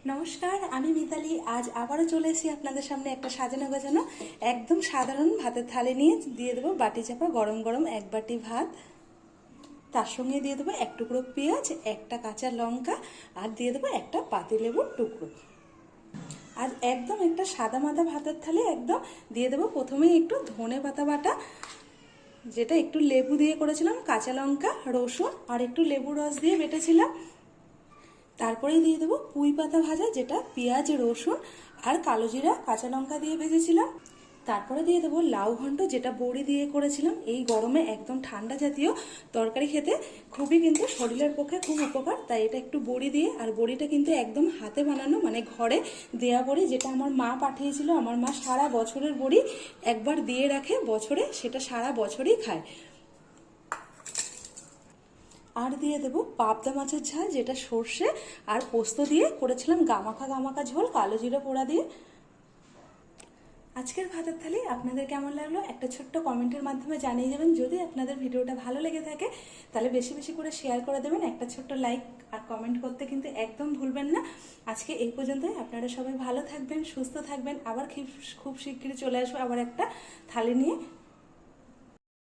নমস্কার, আমি মিতালি। আজ আবারও চলে এসেছি আপনাদের সামনে একটা সাজানো গোছানো একদম সাধারণ ভাতের থালি নিয়ে। দিয়ে দেবো বাটি চাপা গরম গরম এক বাটি ভাত, তার সঙ্গে দিয়ে দেবো এক টুকরো পেঁয়াজ, একটা কাঁচা লঙ্কা, আর দিয়ে দেবো একটা পাতিলেবুর টুকরো। আর একদম একটা সাদা মাদা ভাতের থালি একদম। দিয়ে দেবো প্রথমেই একটু ধনে পাতা বাটা, যেটা একটু লেবু দিয়ে করেছিলাম, কাঁচা লঙ্কা, রসুন আর একটু লেবু রস দিয়ে বেটেছিলাম। তারপরেই দিয়ে দেবো পুঁই পাতা ভাজা, যেটা পেঁয়াজ, রসুন আর কালো জিরা কাঁচা লঙ্কা দিয়ে ভেজেছিলাম। তারপরে দিয়ে দেবো লাউ ঘন্ট, যেটা বড়ি দিয়ে করেছিলাম। এই গরমে একদম ঠান্ডা জাতীয় তরকারি খেতে খুবই কিন্তু শরীরের পক্ষে খুব উপকার, তাই এটা একটু বড়ি দিয়ে। আর বড়িটা কিন্তু একদম হাতে বানানো, মানে ঘরে দেয়া বড়ি, যেটা আমার মা পাঠিয়েছিল। আমার মা সারা বছরের বড়ি একবার দিয়ে রাখে বছরে, সেটা সারা বছরই খায়। আর দিয়ে দেবো পাবদা মাছের ঝাল, যেটা সর্ষে আর পোস্ত দিয়ে করেছিলাম, গামাখা গামাখা ঝোল কালো জিরে পোড়া দিয়ে। আজকের ভাতের থালি আপনাদের কেমন লাগলো একটা ছোট্ট কমেন্টের মাধ্যমে জানিয়ে যাবেন। যদি আপনাদের ভিডিওটা ভালো লেগে থাকে তাহলে বেশি বেশি করে শেয়ার করে দেবেন, একটা ছোট্ট লাইক আর কমেন্ট করতে কিন্তু একদম ভুলবেন না। আজকে এই পর্যন্তই। আপনারা সবাই ভালো থাকবেন, সুস্থ থাকবেন। আবার খুব শিগগিরই চলে আসবো আবার একটা থালি নিয়ে।